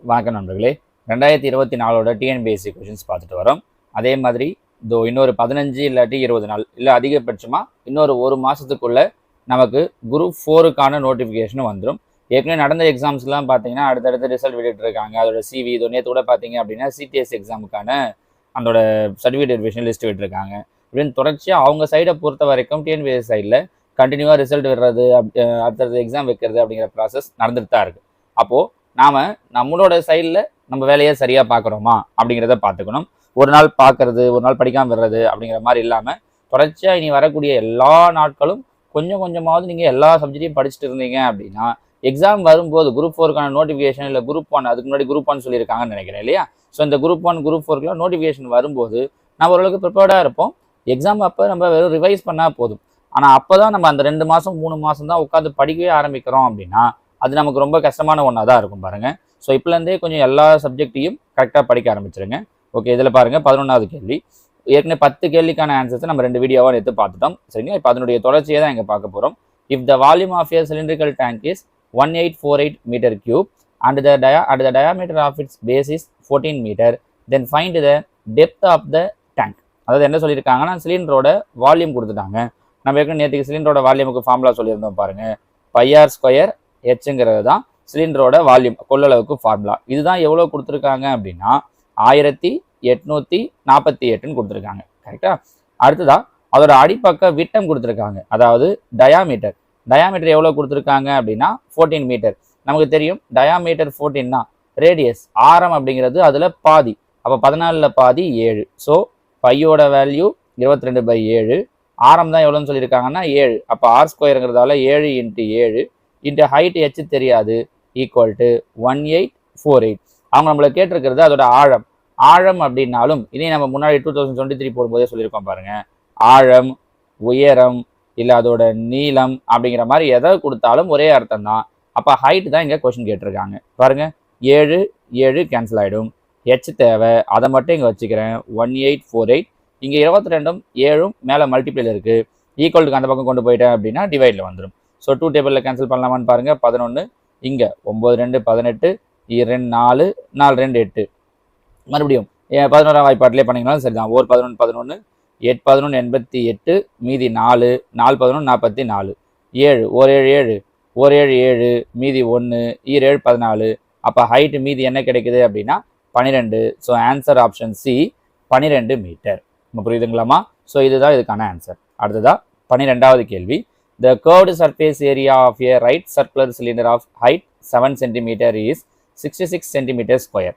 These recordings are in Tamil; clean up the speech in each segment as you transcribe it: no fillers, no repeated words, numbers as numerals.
வணக்கம் நண்பர்களே. 2024 டிஎன்பிஎஸ்சி கொஷின்ஸ் பார்த்துட்டு வரோம். அதே மாதிரி இன்னொரு 15 இல்லாட்டி 20 நாள் இல்லை அதிகபட்சமாக இன்னொரு ஒரு மாதத்துக்குள்ளே நமக்கு குரூப் 4க்கான நோட்டிஃபிகேஷனும் வந்துடும். ஏற்கனவே நடந்த எக்ஸாம்ஸ்லாம் பார்த்தீங்கன்னா அடுத்தடுத்து ரிசல்ட் விட்டுட்டு இருக்காங்க. அதோட சிவி நேற்று கூட பார்த்தீங்க அப்படின்னா சிடிஎஸ் எக்ஸாமுக்கான அதோட சர்டிஃபிகேட் விஷயம் லிஸ்ட் விட்டுருக்காங்க. இப்படின்னு தொடர்ச்சியாக அவங்க சைடை பொறுத்த வரைக்கும் டிஎன்பிஎஸ்சி சைடில் கண்டினியூவாக ரிசல்ட் விடுறது, அடுத்தடுத்து எக்ஸாம் வைக்கிறது அப்படிங்கிற ப்ராசஸ் நடந்துட்டு தான் இருக்குது. அப்போது நாம் நம்மளோட சைடில் நம்ம வேலையை சரியாக பார்க்குறோமா அப்படிங்கிறத பார்த்துக்கணும். ஒரு நாள் பார்க்கறது, ஒரு நாள் படிக்காமல் விடுறது அப்படிங்கிற மாதிரி இல்லாமல் தொடர்ச்சியாக இனி வரக்கூடிய எல்லா நாட்களும் கொஞ்சம் கொஞ்சமாவது நீங்கள் எல்லா சப்ஜெக்டையும் படிச்சுட்டு இருந்தீங்க அப்படின்னா எக்ஸாம் வரும்போது குரூப் 4க்கான நோட்டிஃபிகேஷன் இல்லை குரூப் 1 அதுக்கு முன்னாடி குரூப் 1 சொல்லியிருக்காங்கன்னு நினைக்கிறேன் இல்லையா? ஸோ இந்த குரூப் 1 குரூப் 4க்குலாம் நோட்டிஃபிகேஷன் வரும்போது நம்ம ஓரளவுக்கு ப்ரிப்பேர்டாக இருப்போம். எக்ஸாம் அப்போ நம்ம வெறும் ரிவைஸ் பண்ணால் போதும். ஆனால் அப்போ தான் நம்ம அந்த 2 மாதம் 3 மாதம் தான் உட்காந்து படிக்கவே ஆரம்பிக்கிறோம் அப்படின்னா அது நமக்கு ரொம்ப கஷ்டமான ஒன்றா தான் இருக்கும் பாருங்கள். ஸோ இப்போலேருந்தே கொஞ்சம் எல்லா சப்ஜெக்டையும் கரெக்டாக படிக்க ஆரம்பிச்சிருங்க. ஓகே, இதில் பாருங்கள் 11வது கேள்வி. ஏற்கனவே 10 கேள்விக்கான ஆன்சர்ஸை நம்ம 2 வீடியோவாக எடுத்து பார்த்துட்டோம். சரிங்களா? இப்போ அதனுடைய தொடர்ச்சியை தான் இங்கே பார்க்க போகிறோம். If the volume of a cylindrical tank is 1848 metre cube and the diameter of its base is 14 metre, then find the depth of the tank. அதாவது என்ன சொல்லியிருக்காங்கன்னா சிலிண்டரோட வால்யூம் கொடுத்துட்டாங்க. நம்ம ஏற்கனவே நேற்றுக்கு சிலிண்டரோட வால்யூமுக்கு ஃபார்முலா சொல்லியிருந்தோம் பாருங்கள். πr² ஹெச்ங்கிறது தான் சிலிண்டரோட வால்யூம் கொள்ளளவுக்கு ஃபார்முலா. இதுதான் எவ்வளோ கொடுத்துருக்காங்க அப்படின்னா 1848ன்னு கொடுத்துருக்காங்க. கரெக்டா? அடுத்ததா அதோட அடிப்பக்க விட்டம் கொடுத்துருக்காங்க, அதாவது டயாமீட்டர். டயாமீட்டர் எவ்வளோ கொடுத்துருக்காங்க அப்படின்னா 14 மீட்டர். நமக்கு தெரியும் டயாமீட்டர் 14 ரேடியஸ் ஆரம் அப்படிங்கிறது அதில் பாதி. அப்போ 14ல் பாதி 7. ஸோ பையோட வேல்யூ 22/7. ஆரம் தான் எவ்வளோன்னு சொல்லியிருக்காங்கன்னா 7. அப்போ r²ங்கிறதால 7 × 7 இன்ட்டு ஹைட் h தெரியாது ஈக்குவல் டு 1848. அவங்க நம்மளை கேட்டிருக்கிறது அதோட ஆழம். ஆழம் அப்படின்னாலும் இனி நம்ம முன்னாடி 2023 போடும்போதே சொல்லியிருக்கோம் பாருங்க. ஆழம், உயரம் இல்லை அதோட நீளம் அப்படிங்கிற மாதிரி எதை கொடுத்தாலும் ஒரே அர்த்தம் தான். அப்போ ஹைட் தான் இங்கே கொஸ்டின் கேட்டிருக்காங்க பாருங்க. 7 7 கேன்சல் ஆகிடும். ஹெச் தேவை, அதை மட்டும் இங்கே வச்சுக்கிறேன் 1848. இங்கே 22ம் 7ம் மேலே மல்டிப்ளைல இருக்குது. ஈக்குவலுக்கு அந்த பக்கம் கொண்டு போயிட்டேன் அப்படின்னா டிவைடில் வந்துடும். ஸோ 2 டேபிளில் கேன்சல் பண்ணலாமான்னு பாருங்கள். 11 இங்கே 9 2 18 2 4 4 2 8. மறுபடியும் 11ஆம் வாய்ப்பாட்டிலே பண்ணிங்கனாலும் சரி தான். 11 11 8 11 88 மீதி 4 4 11 44 7 1 7 7 1 7 7 மீதி 1 7 14. அப்போ ஹைட்டு மீதி என்ன கிடைக்குது அப்படின்னா 12. So answer option c 12 metre. நம்ம புரியுதுங்களாமா? ஸோ இதுதான் இதுக்கான ஆன்சர். அடுத்ததா 12வது கேள்வி. The curved surface area of a right circular cylinder of height 7 cm is 66 cm².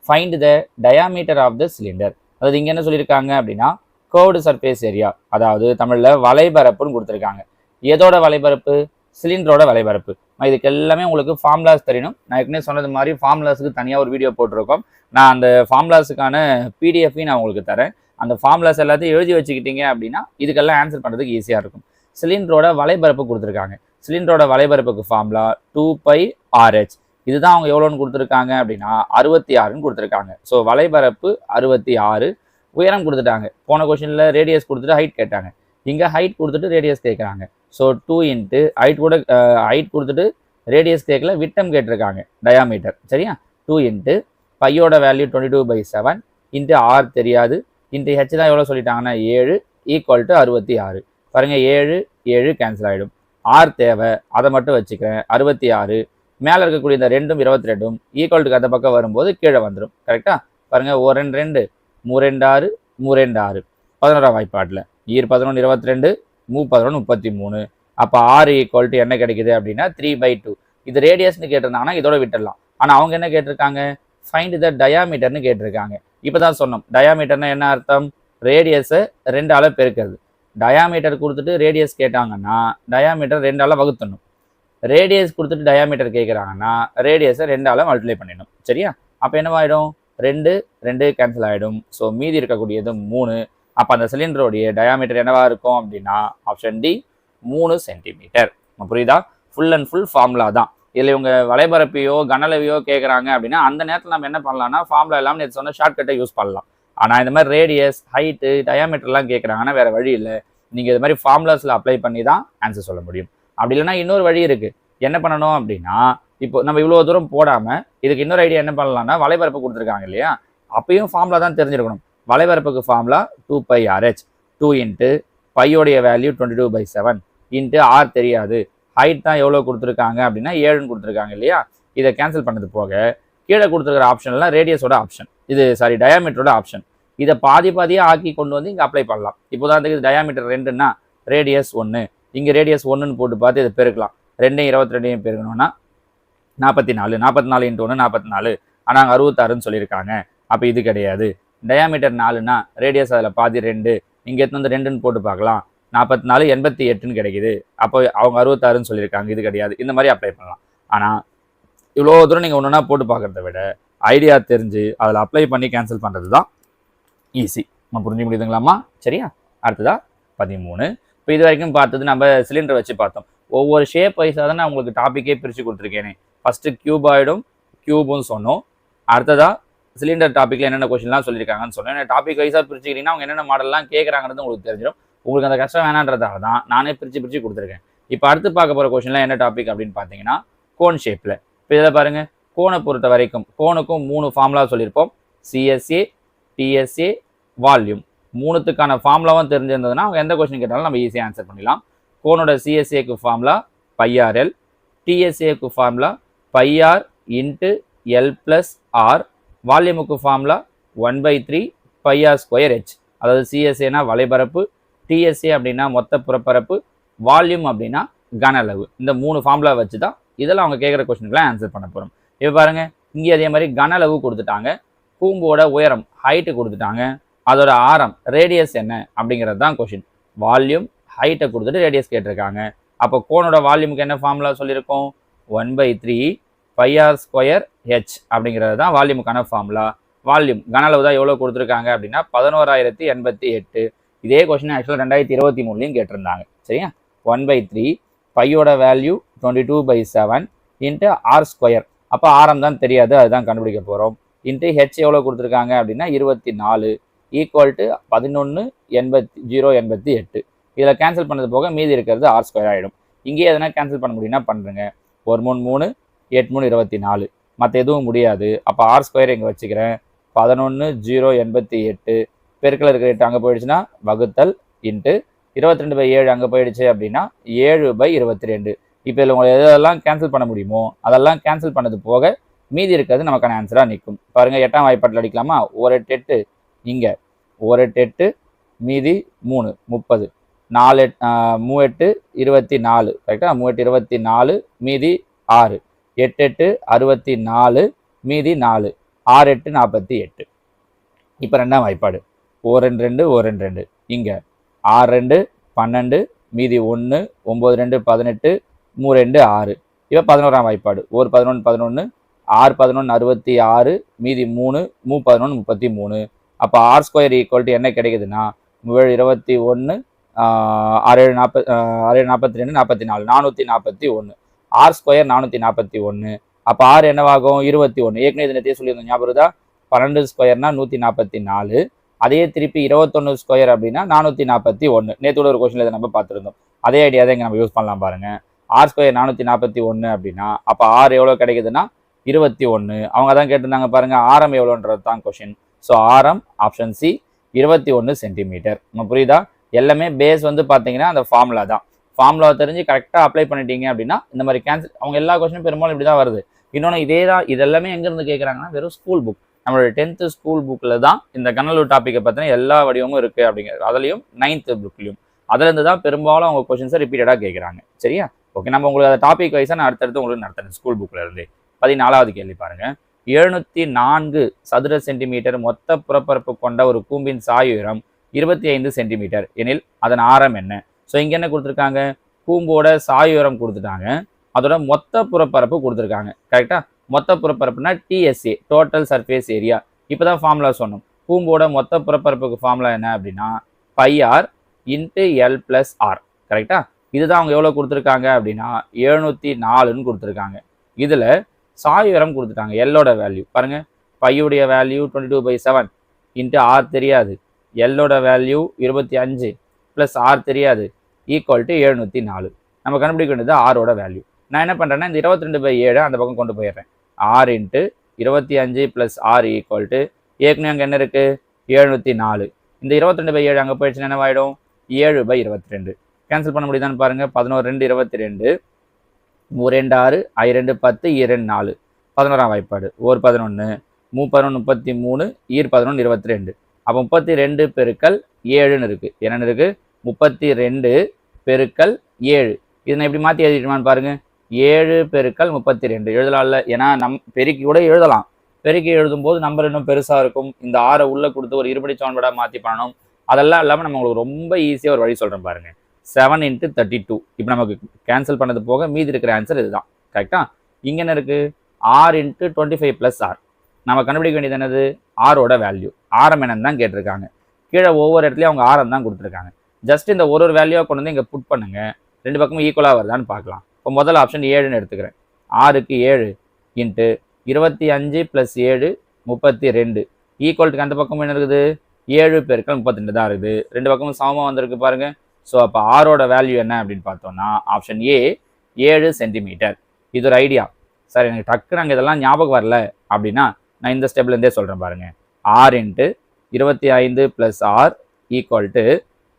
Find the diameter of the cylinder. அதாவது இங்கே என்ன சொல்லியிருக்காங்க அப்படின்னா curved surface area, அதாவது தமிழில் வலைபரப்புன்னு கொடுத்துருக்காங்க. எதோட வலைபரப்பு? சிலிண்டரோட வலைபரப்பு. இதுக்கு எல்லாமே உங்களுக்கு ஃபார்முலாஸ் தெரியணும். நான் ஏற்கனவே சொன்னது மாதிரி ஃபார்முலாஸுக்கு தனியாக ஒரு வீடியோ போட்டிருக்கோம். நான் அந்த ஃபார்முலாஸுக்கான பிடிஎஃபையும் நான் உங்களுக்கு தரேன். அந்த ஃபார்முலாஸ் எல்லாத்தையும் எழுதி வச்சுக்கிட்டீங்க அப்படின்னா இதுக்கெல்லாம் ஆன்சர் பண்ணுறதுக்கு ஈஸியாக இருக்கும். சிலிண்டரோட வலைபரப்பு கொடுத்துருக்காங்க. சிலிண்டரோட வலைபரப்புக்கு ஃபார்முலா 2πRH. இதுதான் அவங்க எவ்வளோன்னு கொடுத்துருக்காங்க அப்படின்னா 66ன்னு கொடுத்துருக்காங்க. ஸோ வலைபரப்பு 66. உயரம் கொடுத்துட்டாங்க. போன கொஸ்டினில் ரேடியஸ் கொடுத்துட்டு ஹைட் கேட்டாங்க. இங்கே ஹைட் கொடுத்துட்டு ரேடியஸ் கேட்குறாங்க. ஸோ 2 × ஹைட் கொடுத்துட்டு ரேடியஸ் கேட்கல, விட்டம் கேட்டிருக்காங்க டயாமீட்டர். சரியா? 2 × பையோட வேல்யூ 22/7 இன்ட்டு ஆர் தெரியாது இன்ட்டு ஹெச் தான் எவ்வளோ சொல்லிட்டாங்கன்னா 7 ஈக்குவல் டு 66. பாருங்கள் 7 7 கேன்சல் ஆகிடும். ஆர் தேவை, அதை மட்டும் வச்சுக்கிறேன் 66. மேலே இருக்கக்கூடிய இந்த 2ம் 22ம் ஈக்குவல்ட்டுக்கு அந்த பக்கம் வரும்போது கீழே வந்துடும். கரெக்டாக? பாருங்கள் 1 2 2 3 2 6 3 2 6. 11ஆம் வாய்ப்பாட்டில் 11 22 11 33. அப்போ ஆர் ஈக்குவல் டு என்ன கிடைக்குது அப்படின்னா 3/2. இது ரேடியஸ்னு கேட்டிருந்தாங்கன்னா இதோட விட்டுடலாம். ஆனால் அவங்க என்ன கேட்டிருக்காங்க? ஃபைண்ட் த டயாமீட்டர்னு கேட்டிருக்காங்க. இப்போ தான் சொன்னோம் டயாமீட்டர்னா என்ன அர்த்தம்? ரேடியஸை 2ஆல் பெருக்கிறது. டயாமீட்டர் கொடுத்துட்டு ரேடியஸ் கேட்டாங்கன்னா டயாமீட்டர் 2ஆல் வகுத்தணும். ரேடியஸ் கொடுத்துட்டு டயாமீட்டர் கேட்குறாங்கன்னா ரேடியஸை 2ஆல் மல்டிப்ளை பண்ணிடணும். சரியா? அப்போ என்னவாயிடும்? 2 2 கேன்சல் ஆகிடும். ஸோ மீதி இருக்கக்கூடியது 3. அப்போ அந்த சிலிண்டருடைய டயாமீட்டர் என்னவா இருக்கும் அப்படின்னா ஆப்ஷன் டி 3 சென்டிமீட்டர். புரியுதா? ஃபுல் அண்ட் ஃபுல் ஃபார்முலா தான். இதில் இவங்க வலைபரப்பையோ கனளவையோ கேட்குறாங்க அப்படின்னா அந்த நேரத்தில் நம்ம என்ன பண்ணலாம்னா ஃபார்முலா எல்லாம் நேற்று சொன்ன ஷார்ட்கட்டை யூஸ் பண்ணலாம். ஆனால் இந்த மாதிரி ரேடியஸ் ஹைட்டு டயாமீட்டர்லாம் கேட்குறாங்கன்னா வேறு வழி இல்லை. நீங்கள் இது மாதிரி ஃபார்முலாஸில் அப்ளை பண்ணி தான் ஆன்சர் சொல்ல முடியும். அப்படி இல்லைன்னா இன்னொரு வழி இருக்குது. என்ன பண்ணணும் அப்படின்னா இப்போ நம்ம இவ்வளோ தூரம் போடாமல் இதுக்கு இன்னொரு ஐடியா என்ன பண்ணலாம்னா வலைபரப்பு கொடுத்துருக்காங்க இல்லையா, அப்பயும் ஃபார்முலா தான் தெரிஞ்சிருக்கணும். வலைபரப்புக்கு ஃபார்முலா 2πRh 2 இன்ட்டு பையோடைய வேல்யூ 22/7 இன்ட்டு ஆர் தெரியாது, ஹைட் தான் எவ்வளோ கொடுத்துருக்காங்க அப்படின்னா 7ன்னு கொடுத்துருக்காங்க இல்லையா. இதை கேன்சல் பண்ணது போக கீழே கொடுத்துருக்கிற ஆப்ஷன்லாம் ரேடியஸோட ஆப்ஷன், இது சாரி டயாமீட்டரோட ஆப்ஷன். இதை பாதியாக ஆக்கி கொண்டு வந்து இங்கே அப்ளை பண்ணலாம். இப்போ உதாரணத்துக்கு டயாமீட்டர் 2ன்னா ரேடியஸ் 1, இங்கே ரேடியஸ் 1ன்னு போட்டு பார்த்து இதை பெருக்கலாம். 2 22 பெருக்கணும்னா 44, 44 இன்ட்டு 1 44, ஆனால் அங்கே 66ன்னு சொல்லியிருக்காங்க. அப்போ இது கிடையாது. டயாமீட்டர் 4னா ரேடியஸ் அதில் பாதி 2, இங்கே எடுத்து வந்து 2ன்னு போட்டு பார்க்கலாம், 44 88ன்னு கிடைக்குது. அப்போ அவங்க 66ன்னு சொல்லியிருக்காங்க, இது கிடையாது. இந்த மாதிரி அப்ளை பண்ணலாம். ஆனால் இவ்வளோ தூரம் நீங்கள் ஒன்றுனா போட்டு பார்க்குறத விட ஐடியா தெரிஞ்சு அதில் அப்ளை பண்ணி கேன்சல் பண்ணுறது தான் ஈஸி. நம்ம புரிஞ்சு முடியுதுங்களாம்மா? சரியா? அடுத்ததா 13. இப்போ இது வரைக்கும் பார்த்தது நம்ம சிலிண்டர் வச்சு பார்த்தோம். ஒவ்வொரு ஷேப் வைஸாக தான் நான் உங்களுக்கு டாப்பிக்கே பிரித்து கொடுத்துருக்கேனே. ஃபஸ்ட்டு கியூபாய்டும் கியூபும் சொன்னோம். அடுத்ததாக சிலிண்டர் டாப்பிக்கில் என்னென்ன கொஸ்டின்லாம் சொல்லியிருக்காங்கன்னு சொன்னேன். டாபிக் வைஸாக பிரிச்சுக்கிட்டிங்கன்னா அவங்க என்னென்ன மாடல்லாம் கேட்குறாங்கிறது உங்களுக்கு தெரிஞ்சிடும். உங்களுக்கு அந்த கஷ்டம் வேணான்றதால தான் நானே பிரித்து கொடுத்துருக்கேன். இப்போ அடுத்து பார்க்க போகிற கொஸ்டின்லாம் என்ன டாபிக் அப்படின்னு பார்த்தீங்கன்னா கோன் ஷேப்பில். இப்போ இதில் பாருங்கள், கோனை பொறுத்த வரைக்கும் கோனுக்கும் 3 ஃபார்முலா சொல்லியிருப்போம். CSA, TSA, volume. 3த்துக்கான ஃபார்முலாவும் தெரிஞ்சிருந்ததுன்னா அவங்க எந்த கொஸ்டின் கேட்டாலும் நம்ம ஈஸியாக ஆன்சர் பண்ணிடலாம். கோனோட சிஎஸ்ஏக்கு ஃபார்முலா πRL, டிஎஸ்ஏக்கு formula πR into l plus r, வால்யூமுக்கு ஃபார்முலா 1/3 πr²h. அதாவது சிஎஸ்ஏனா வலைபரப்பு, டிஎஸ்ஏ அப்படின்னா மொத்த புறப்பரப்பு, வால்யூம் அப்படின்னா கன அளவு. இந்த 3 ஃபார்முலா வச்சு தான் இதெல்லாம் அவங்க கேட்குற கொஸ்டின்லாம் ஆன்சர் பண்ண போகிறோம். இப்போ பாருங்கள், இங்கே அதே மாதிரி கன அளவு கொடுத்துட்டாங்க, கூம்போட உயரம் ஹைட்டு கொடுத்துட்டாங்க, அதோட ஆரம் ரேடியஸ் என்ன அப்படிங்கிறது தான் கொஸ்டின். வால்யூம் ஹைட்டை கொடுத்துட்டு ரேடியஸ் கேட்டிருக்காங்க. அப்போ கோனோட வால்யூமுக்கு என்ன ஃபார்முலா சொல்லியிருக்கோம்? 1/3 πr²h அப்படிங்கிறது தான் வால்யூமுக்கான ஃபார்முலா. வால்யூம் கன அளவு தான் எவ்வளோ கொடுத்துருக்காங்க அப்படின்னா 11088. இதே கொஸ்டின் ஆக்சுவலாக 2023லையும் கேட்டிருந்தாங்க. சரியா? 1/3 பையோட வேல்யூ 22/7 இன்ட்டு R². அப்போ ஆரம் தான் தெரியாது, அதுதான் கண்டுபிடிக்க போகிறோம். இன்ட்டு ஹெச் எவ்வளோ கொடுத்துருக்காங்க அப்படின்னா 24 ஈக்குவல் டு 11,088. இதில் கேன்சல் பண்ணது போக மீதி இருக்கிறது R² ஆகிடும். இங்கேயே எதனா கேன்சல் பண்ண முடியும்னா பண்ணுறேங்க. 1 3 3 8 3 24, மற்ற எதுவும் முடியாது. அப்போ R² இங்கே வச்சுக்கிறேன். 11,088 பெருக்கில் இருக்கிற 8 அங்கே போயிடுச்சுன்னா வகுத்தல் இன்ட்டு 22/7 அங்கே போயிடுச்சு அப்படின்னா 7/22. இப்போ இதில் உங்களை எதெல்லாம் கேன்சல் பண்ண முடியுமோ அதெல்லாம் கேன்சல் பண்ணது போக மீதி இருக்கிறது நமக்கான ஆன்சராக நிற்கும். பாருங்கள், 8ஆம் வாய்ப்பாட்டில் அடிக்கலாமா? 1 8 8 இங்கே 1 8 8 மீதி 3 30, 4 8 24 கரெக்டாக? 3 8 24 மீதி 6, 8 8 64 மீதி 4, 6 8 48. இப்போ 2ஆம் வாய்ப்பாடு 1 2 2 1 2 2 இங்கே 6 2 12 மீதி 1 9 2 18 3 2 6. இப்போ 11ஆம் வாய்ப்பாடு 1 11 11 6 11 66 மீதி 3 11 33. அப்போ R² ஈக்குவல் டு என்ன கிடைக்குதுன்னா 7 21 6 7 42 44 441. R² 441. அப்போ R என்னவாகும்? 21. ஏற்கனவே இது நேரத்தையே சொல்லியிருந்தோம், ஞாபகம் தான். 12² 144. அதே திருப்பி 21² அப்படின்னா 441. நேற்று ஒரு கொஸ்டின்ல இதை நம்ம பார்த்துருந்தோம். அதே ஐடியா தான் இங்கே நம்ம யூஸ் பண்ணலாம் பாருங்க. R² 441 அப்படின்னா அப்போ R எவ்வளோ கிடைக்குதுன்னா 21. அவங்க தான் கேட்டிருந்தாங்க பாருங்க, ஆரம் எவ்வளோன்றது தான் கொஸ்டின். ஸோ ஆரம் ஆப்ஷன் சி 21 சென்டிமீட்டர். நம்ம புரியுதா? எல்லாமே பேஸ் வந்து பார்த்தீங்கன்னா அந்த ஃபார்முலா தான். ஃபார்முலா தெரிஞ்சு கரெக்டாக அப்ளை பண்ணிட்டீங்க அப்படின்னா இந்த மாதிரி கேன்சல் அவங்க எல்லா கொஸ்டினும் பெரும்பாலும் இப்படி தான் வருது. இன்னொன்று இதே தான், இதெல்லாமே எங்கேருந்து கேட்குறாங்கன்னா வெறும் ஸ்கூல் புக், நம்மளோட 10th ஸ்கூல் புக்கில் தான் இந்த கனலூர் டாப்பிக்கை பற்றின எல்லா வடிவமும் இருக்குது அப்படிங்கிறது. அதுலேயும் 9th புக்லையும் அதுலேருந்து தான் பெரும்பாலும் அவங்க கொஸ்டின்ஸை ரிப்பீட்டடாக கேட்குறாங்க. சரியா? ஓகே, நம்ம உங்களுக்கு அந்த டாபிக் வைஸாக நான் அடுத்தடுத்து உங்களுக்கு நடத்துறேன் ஸ்கூல் புக்கில் இருந்து. 14வது கேள்வி பாருங்கள். 704 சதுர சென்டிமீட்டர் மொத்த புறப்பரப்பு கொண்ட ஒரு கூம்பின் சாய் உயரம் 25 சென்டிமீட்டர் எனில் அதன் ஆரம் என்ன? ஸோ இங்கே என்ன கொடுத்துருக்காங்க? கூம்போட சாய் உயரம் கொடுத்துட்டாங்க, அதோட மொத்த புறப்பரப்பு கொடுத்துருக்காங்க. கரெக்டாக? மொத்த புறப்பரப்புனா டிஎஸ்ஏ, டோட்டல் சர்ஃபேஸ் ஏரியா. இப்போ தான் ஃபார்முலா சொன்னோம். கூம்போட மொத்த புறப்பரப்புக்கு ஃபார்முலா என்ன அப்படின்னா πr into l plus R. கரெக்டாக? இதுதான் அவங்க எவ்வளோ கொடுத்துருக்காங்க அப்படின்னா 704ன்னு கொடுத்துருக்காங்க. இதில் சாய் உயரம் கொடுத்துட்டாங்க, எல்லோட வேல்யூ பாருங்கள். பையுடைய வேல்யூ 22/7 இன்ட்டு ஆர் தெரியாது, எல்லோட வேல்யூ 25 ப்ளஸ் ஆர் தெரியாது, ஈக்குவல் டு 704. நம்ம கண்டுபிடிக்க வேண்டியது ஆரோட வேல்யூ. நான் என்ன பண்ணுறேன்னா இந்த 22/7 அந்த பக்கம் கொண்டு போயிடுறேன். 6 × 25 + 6 = ஏற்கனவே அங்கே என்ன இருக்குது 704. இந்த 22/7 அங்கே போயிடுச்சுன்னா என்னவாயிடும் 7/22. கேன்சல் பண்ண முடியுதான்னு பாருங்கள். 11 2 22, 3 2 6, I 2 10, E 2 4. 11ஆம் வாய்ப்பாடு 1 11, 3 11 33, E 11 22. அப்போ 32 பெருக்கல் 7ன்னு இருக்குது. என்னென்னு இருக்குது 32 பெருக்கல் 7. இதை நான் எப்படி மாற்றி எழுதிட்டுமான்னு பாருங்கள். 7 பெருக்கல் 32 எழுதலாம்ல. ஏன்னா பெருக்கி கூட எழுதலாம். பெருக்கி எழுதும்போது நம்பர் இன்னும் பெருசாக இருக்கும். இந்த 6 உள்ளே கொடுத்து ஒரு இருபடி சமன்பாடாக மாற்றி பண்ணணும். அதெல்லாம் இல்லாமல் நம்ம உங்களுக்கு ரொம்ப ஈஸியாக ஒரு வழி சொல்கிறேன் பாருங்கள். 7 × 32. இப்போ நமக்கு கேன்சல் பண்ணது போக மீதி இருக்கிற ஆன்சர் இதுதான். கரெக்டாக? இங்கே என்ன இருக்குது 6 × 25 + R. நம்ம கண்டுபிடிக்க வேண்டியது என்னது ஆரோட வேல்யூ. ஆரம் என்னன்னு தான் கேட்டிருக்காங்க. கீழே ஒவ்வொரு இடத்துலையும் அவங்க ஆரம் தான் கொடுத்துருக்காங்க. ஜஸ்ட் இந்த ஒரு வேல்யூவாக கொண்டு வந்து இங்கே புட் பண்ணுங்க. ரெண்டு பக்கமும் ஈக்குவலாக வருதான்னு பார்க்கலாம். இப்போ முதல் ஆப்ஷன் 7ன்னு எடுத்துக்கிறேன். 6க்கு 7 × 25 + 7 32 ஈக்குவல்ட்டுக்கு அந்த பக்கம் என்ன இருக்குது 7 பெருக்கல் 32 தான் இருக்குது. ரெண்டு பக்கமும் சமமாக வந்திருக்கு பாருங்க. ஸோ அப்போ ஆரோட வேல்யூ என்ன அப்படின்னு பார்த்தோம்னா ஆப்ஷன் ஏ 7 சென்டிமீட்டர். இது ஒரு ஐடியா. சார் எனக்கு டக்குன்னு அங்கே இதெல்லாம் ஞாபகம் வரல அப்படின்னா நான் இந்த ஸ்டெப்லேருந்தே சொல்கிறேன் பாருங்கள். 6 × 25 + R =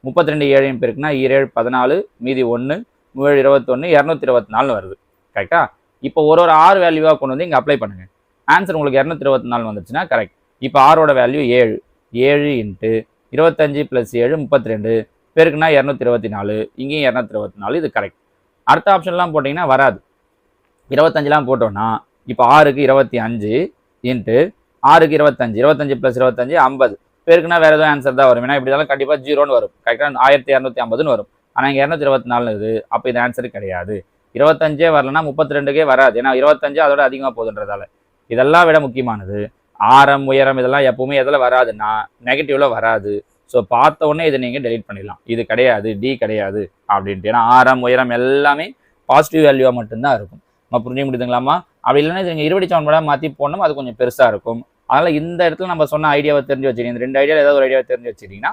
32 7 பெருக்குனா 7 14, மீதி 1 7 21 224 வருது. கரெக்டாக? இப்போ ஒரு 6 வேல்யூவாக கொண்டு வந்து இங்கே அப்ளை பண்ணுங்கள். ஆன்சர் உங்களுக்கு 224 வந்துச்சுன்னா கரெக்ட். இப்போ ஆரோட வேல்யூ 7. 7 × 25 + 7 32 பெருக்குனா 224, இங்கேயும் 224. இது கரெக்ட். அடுத்த ஆப்ஷன்லாம் போட்டிங்கன்னா வராது. 25லாம் போட்டோன்னா இப்போ 6க்கு 25 × 6க்கு 25 25 + 25 50 பேருக்குன்னா வேறு எதுவும் ஆன்சர் தான் வரும். ஏன்னா இப்படி இருந்தாலும் கண்டிப்பாக 0ன்னு வரும். கரெக்டாக 1250ன்னு வரும். ஆனால் இங்கே 224 இருக்குது. அப்போ இது ஆன்சர் கிடையாது. 25 வரலன்னா 32க்கே வராது. ஏன்னா 25 அதோட அதிகமாக போகுதுன்றதால. இதெல்லாம் விட முக்கியமானது ஆரம் உயரம் இதெல்லாம் எப்பவுமே எதில் வராதுன்னா நெகட்டிவில் வராது. ஸோ பார்த்த உடனே இதை நீங்கள் டெலிட் பண்ணிடலாம். இது கிடையாது, டி கிடையாது அப்படின்ட்டு. ஏன்னா ஆரம் உயரம் எல்லாமே பாசிட்டிவ் வேல்யூவாக மட்டும்தான் இருக்கும். நம்ம புரிஞ்சு முடியுதுங்களாமா? அப்படி இல்லைன்னா இது நீங்கள் இருபடி சமன்பாடாக மாற்றி போனோம், அது கொஞ்சம் பெருசாக இருக்கும். அதனால் இந்த இடத்துல நம்ம சொன்ன ஐடியாவை தெரிஞ்சு வச்சுக்கிங்க. இந்த 2 ஐடியாவில் ஏதாவது ஒரு ஐடியாவை தெரிஞ்சு வச்சுக்கிட்டிங்கன்னா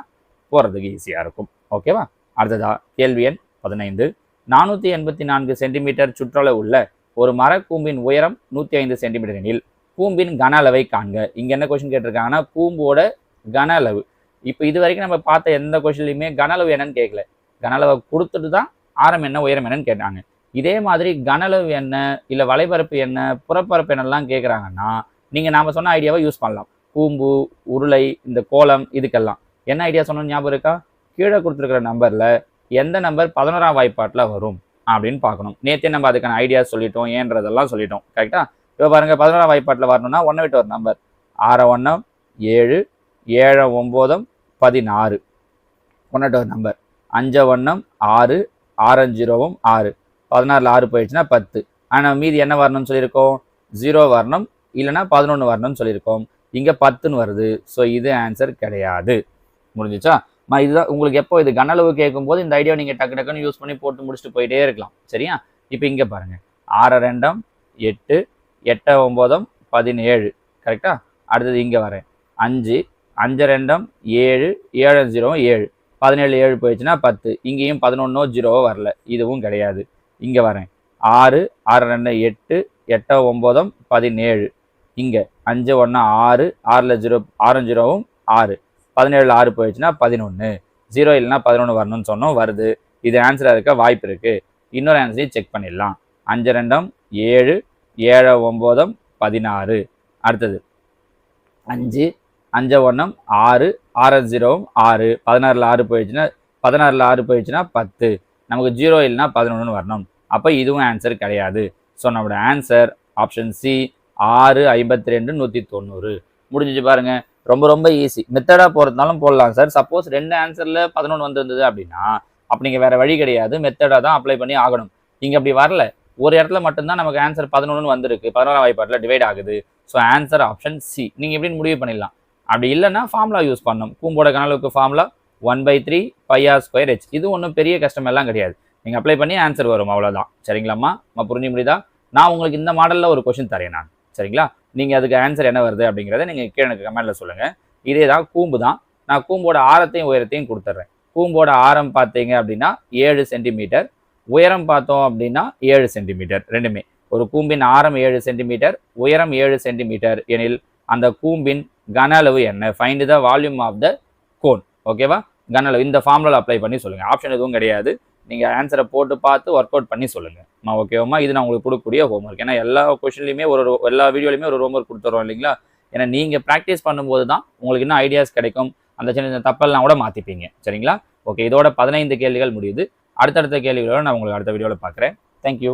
போகிறதுக்கு ஈஸியாக இருக்கும். ஓகேவா? அடுத்ததா கேள்வி எண் 15. 484 சென்டிமீட்டர் சுற்றளவு உள்ள ஒரு மரக்கூம்பின் உயரம் 105 சென்டிமீட்டர் எனில் கூம்பின் கன அளவை காண்க. இங்கே என்ன கொஸ்டின் கேட்டிருக்காங்கன்னா கூம்போட கன அளவு. இப்போ இது வரைக்கும் நம்ம பார்த்த எந்த கொஸ்டின்லையுமே கன அளவு என்னன்னு கேட்கல. கன அளவை கொடுத்துட்டு தான் ஆரம் என்ன உயரம் என்னன்னு கேட்டாங்க. இதே மாதிரி கன அளவு என்ன, இல்லை வலைபரப்பு என்ன, புறப்பரப்பு என்னெல்லாம் கேட்குறாங்கன்னா நீங்கள் நாம் சொன்ன ஐடியாவை யூஸ் பண்ணலாம். கூம்பு, உருளை, இந்த கோலம், இதுக்கெல்லாம் என்ன ஐடியா சொன்னோன்னு ஞாபகம் இருக்கா? கீழே கொடுத்துருக்கிற நம்பரில் எந்த நம்பர் 11ஆம் வாய்ப்பாட்டில் வரும் அப்படின்னு பார்க்கணும். நேற்றே நம்ம அதுக்கான ஐடியா சொல்லிட்டோம், ஏன்றதெல்லாம் சொல்லிட்டோம். கரெக்டாக? இப்போ பாருங்கள் 11ஆம் வாய்ப்பாட்டில் வரணும்னா 1 விட்டு ஒரு நம்பர் 6 1 7 7 9 16 1 விட்டு ஒரு நம்பர் 5 1 6 6 0 6 16ல் 6 போயிடுச்சுன்னா 10. ஆனால் மீதி என்ன வரணும்னு சொல்லியிருக்கோம் 0 வரணும், இல்லைனா 11 வரணும்னு சொல்லியிருக்கோம். இங்கே 10ன்னு வருது. ஸோ இது ஆன்சர் கிடையாது. முடிஞ்சிச்சா? இதுதான் உங்களுக்கு எப்போ இது கன அளவு கேட்கும்போது இந்த ஐடியாவை நீங்கள் டக்கு டக்குன்னு யூஸ் பண்ணி போட்டு முடிச்சுட்டு போயிட்டே இருக்கலாம். சரியா? இப்போ இங்கே பாருங்கள் 6 2 8 8 9 17. கரெக்டாக? அடுத்தது இங்கே வரேன் 5 5 2 7 7 0 7 17 7 போயிடுச்சுன்னா 10. இங்கேயும் 11 0 வரல. இதுவும் கிடையாது. இங்கே வரேன் 6 6 2 8 8 9 17. இங்கே 5 1 6 6ல் 0 6 0 6 17ல் 6 போயிடுச்சுன்னா 11. 0 இல்லைனா 11 வரணும்னு சொன்னோம், வருது. இது ஆன்சராக இருக்க வாய்ப்பு இருக்குது. இன்னொரு ஆன்சரையும் செக் பண்ணிடலாம். 5 2 7 7 9 16. அடுத்தது 5 5 1 6 6 0 6 16ல் 6 போயிடுச்சுன்னா 10. நமக்கு 0 இல்லைனா 11 வரணும். அப்போ இதுவும் ஆன்சர் கிடையாது. ஸோ நம்மளோட ஆன்சர் ஆப்ஷன் சி 6 52 190. முடிஞ்சிச்சு பாருங்க. ரொம்ப ரொம்ப ஈஸி. மெத்தடாக போகிறதுனாலும் போடலாம் சார். சப்போஸ் 2 ஆன்சரில் 11 வந்திருந்தது அப்படின்னா அப்போ நீங்கள் வேறு வழி கிடையாது, மெத்தடாக தான் அப்ளை பண்ணி ஆகணும். இங்கே அப்படி வரல, ஒரு இடத்துல மட்டும்தான் நமக்கு ஆன்சர் 11 வந்திருக்கு, 11ஆம் வாய்ப்பாட்டில் டிவைட் ஆகுது. So answer option C. நீங்கள் எப்படின்னு முடிவு பண்ணிடலாம். அப்படி இல்லைன்னா ஃபார்முலா யூஸ் பண்ணணும். கூம்போட கனலுக்கு ஃபார்முலா 1/3 πr²h. இது ஒன்றும் பெரிய கஷ்டம் எல்லாம் கிடையாது. நீங்கள் அப்ளை பண்ணி ஆன்சர் வரும், அவ்வளோதான். சரிங்களாம்மா? புரிஞ்சு முடியுதா? நான் உங்களுக்கு இந்த மாடலில் ஒரு கொஸ்டின் தரேன் நான். சரிங்களா? நீங்கள் அதுக்கு ஆன்சர் என்ன வருது அப்படிங்கிறத நீங்கள் கீழே எனக்கு கமெண்ட்டில் சொல்லுங்கள். இதே தான் கூம்பு தான். நான் கூம்போட ஆரத்தையும் உயரத்தையும் கொடுத்துட்றேன். கூம்போட ஆரம் பார்த்தீங்க அப்படின்னா 7 சென்டிமீட்டர், உயரம் பார்த்தோம் அப்படின்னா 7 சென்டிமீட்டர். ரெண்டுமே ஒரு கூம்பின் ஆரம் 7 சென்டிமீட்டர், உயரம் 7 சென்டிமீட்டர் எனில் அந்த கூம்பின் கன அளவு என்ன? Find the volume of the cone. ஓகேவா? கன அளவு இந்த ஃபார்முலா அப்ளை பண்ணி சொல்லுங்க. ஆப்ஷன் எதுவும் கிடையாது. நீங்க ஆன்சரை போட்டு பார்த்து ஒர்க் அவுட் பண்ணி சொல்லுங்க. ஓகேவா? இது நான் உங்களுக்கு கொடுக்கக்கூடிய ஹோம்ஒர்க். ஏன்னா எல்லா கொஸ்டின்லையுமே எல்லா வீடியோலையுமே ஒரு ஹோம்ஒர்க் கொடுத்துறோம் இல்லைங்களா? ஏன்னா நீங்க ப்ராக்டிஸ் பண்ணும்போது தான் உங்களுக்கு இன்னும் ஐடியாஸ் கிடைக்கும். அந்த சின்ன சின்ன தப்பெல்லாம் கூட மாத்திப்பீங்க. சரிங்களா? ஓகே, இதோட 15 கேள்விகள் முடியுது. அடுத்தடுத்த கேள்விகளோட நான் உங்களுக்கு அடுத்த வீடியோவில் பார்க்குறேன். தேங்க்யூ.